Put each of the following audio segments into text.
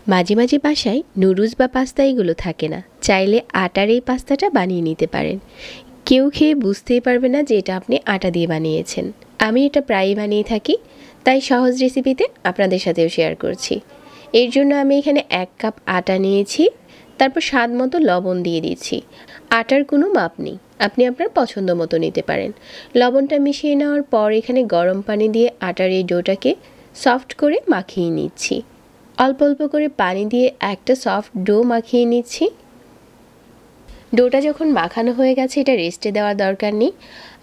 মাঝে মাঝে বাসায় নুডলস বা পাস্তা এগুলো থাকে না, চাইলে আটার এই পাস্তাটা বানিয়ে নিতে পারেন। কেউ খেয়ে বুঝতেই পারবে না যে এটা আপনি আটা দিয়ে বানিয়েছেন। আমি এটা প্রায়ই বানিয়ে থাকি, তাই সহজ রেসিপিতে আপনাদের সাথেও শেয়ার করছি। এর জন্য আমি এখানে 1 কাপ আটা নিয়েছি, তারপর স্বাদ মতো লবণ দিয়ে দিচ্ছি। আটার কোনো মাপ নেই, আপনি আপনার পছন্দ মতো নিতে পারেন। লবণটা মিশিয়ে নেওয়ার পর এখানে গরম পানি দিয়ে আটার এই ডোটাকে সফট করে মাখিয়ে নিচ্ছি। অল্প অল্প করে পানি দিয়ে একটা সফট ডো মাখিয়ে নিচ্ছি। ডোটা যখন মাখানো হয়ে গেছে, এটা রেস্টে দেওয়ার দরকার নেই,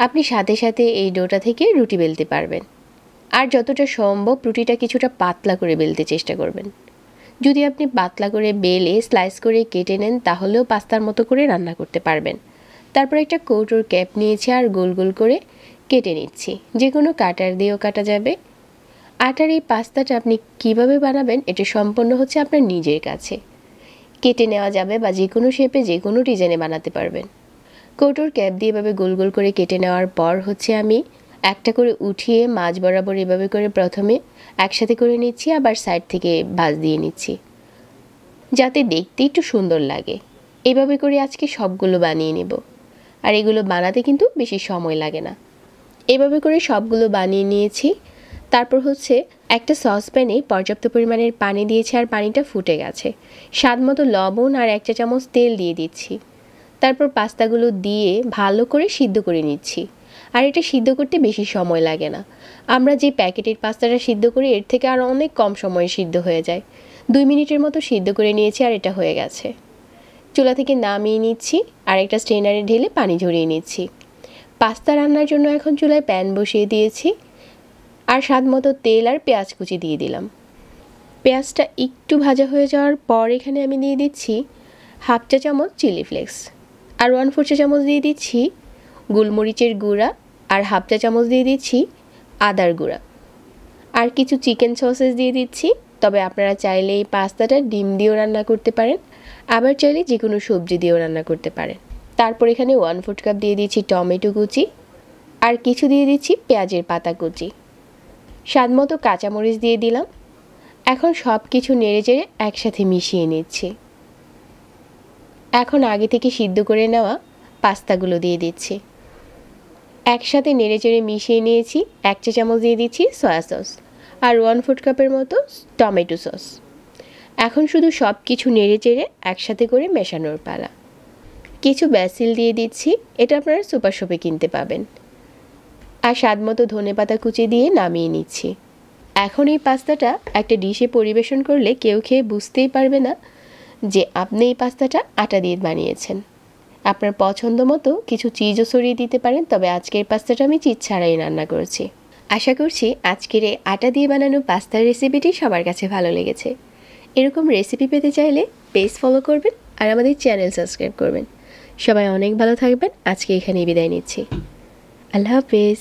আপনি সাথে সাথে এই ডোটা থেকে রুটি বেলতে পারবেন। আর যতটা সম্ভব রুটিটা কিছুটা পাতলা করে বেলতে চেষ্টা করবেন। যদি আপনি পাতলা করে বেলে স্লাইস করে কেটে নেন, তাহলেও পাস্তার মতো করে রান্না করতে পারবেন। তারপর একটা কৌটোর ক্যাপ নিয়েছি আর গোল গোল করে কেটে নিচ্ছি। যে কোনো কাটার দিয়েও কাটা যাবে। আটার এই পাস্তাটা আপনি কিভাবে বানাবেন এটা সম্পূর্ণ হচ্ছে আপনার নিজের কাছে। কেটে নেওয়া যাবে বা যে কোনো শেপে যে কোনো ডিজাইনে বানাতে পারবেন। কৌটোর ক্যাপ দিয়ে এভাবে গোল গোল করে কেটে নেওয়ার পর হচ্ছে আমি একটা করে উঠিয়ে মাঝ বরাবর এভাবে করে প্রথমে একসাথে করে নিচ্ছি, আবার সাইড থেকে ভাঁজ দিয়ে নিচ্ছি, যাতে দেখতে একটু সুন্দর লাগে। এভাবে করে আজকে সবগুলো বানিয়ে নেব। আর এগুলো বানাতে কিন্তু বেশি সময় লাগে না। এভাবে করে সবগুলো বানিয়ে নিয়েছি। তারপর হচ্ছে একটা সসপ্যানে পর্যাপ্ত পরিমাণের পানি দিয়েছি আর পানিটা ফুটে গেছে। স্বাদ মতো লবণ আর 1 চা চামচ তেল দিয়ে দিচ্ছি। তারপর পাস্তাগুলো দিয়ে ভালো করে সিদ্ধ করে নিচ্ছি। আর এটা সিদ্ধ করতে বেশি সময় লাগে না। আমরা যে প্যাকেটের পাস্তাটা সিদ্ধ করি এর থেকে আরও অনেক কম সময়ে সিদ্ধ হয়ে যায়। 2 মিনিটের মতো সিদ্ধ করে নিয়েছি আর এটা হয়ে গেছে। চুলা থেকে নামিয়ে নিচ্ছি আর একটা স্ট্রেনারে ঢেলে পানি ঝরিয়ে নিচ্ছি। পাস্তা রান্নার জন্য এখন চুলায় প্যান বসিয়ে দিয়েছি আর স্বাদ মতো তেল আর পেঁয়াজ কুচি দিয়ে দিলাম। পেঁয়াজটা একটু ভাজা হয়ে যাওয়ার পর এখানে আমি দিয়ে দিচ্ছি 1/2 চা চামচ চিলি ফ্লেক্স আর 1/4 চা চামচ দিয়ে দিচ্ছি গোলমরিচের গুঁড়া আর 1/2 চা চামচ দিয়ে দিচ্ছি আদার গুঁড়া আর কিছু চিকেন সসেস দিয়ে দিচ্ছি। তবে আপনারা চাইলে এই পাস্তাটা ডিম দিয়েও রান্না করতে পারেন, আবার চাইলে যে কোনো সবজি দিয়েও রান্না করতে পারেন। তারপর এখানে 1/4 কাপ দিয়ে দিচ্ছি টমেটো কুচি আর কিছু দিয়ে দিচ্ছি পেঁয়াজের পাতা কুচি। স্বাদ মতো কাঁচামরিচ দিয়ে দিলাম। এখন সব কিছু নেড়েচেড়ে একসাথে মিশিয়ে নিচ্ছি। এখন আগে থেকে সিদ্ধ করে নেওয়া পাস্তাগুলো দিয়ে দিচ্ছি। একসাথে নেড়েচেড়ে মিশিয়ে নিয়েছি। 1 চা চামচ দিয়ে দিচ্ছি সয়া সস আর 1/4 কাপের মতো টমেটো সস। এখন শুধু সব কিছু নেড়েচেড়ে একসাথে করে মেশানোর পালা। কিছু ব্যাসিল দিয়ে দিচ্ছি, এটা আপনারা সুপার শপে কিনতে পাবেন। আর স্বাদ মতো ধনেপাতা কুচি দিয়ে নামিয়ে নিচ্ছি। এখন এই পাস্তাটা একটা ডিশে পরিবেশন করলে কেউ খেয়ে বুঝতেই পারবে না যে আপনি এই পাস্তাটা আটা দিয়ে বানিয়েছেন। আপনার পছন্দ মতো কিছু চিজও ছড়িয়ে দিতে পারেন, তবে আজকের পাস্তাটা আমি চিজ ছাড়াই রান্না করেছি। আশা করছি আজকের এই আটা দিয়ে বানানো পাস্তার রেসিপিটি সবার কাছে ভালো লেগেছে। এরকম রেসিপি পেতে চাইলে পেজ ফলো করবেন আর আমাদের চ্যানেল সাবস্ক্রাইব করবেন। সবাই অনেক ভালো থাকবেন। আজকে এখানেই বিদায় নিচ্ছি। আল্লাহ হাফেজ।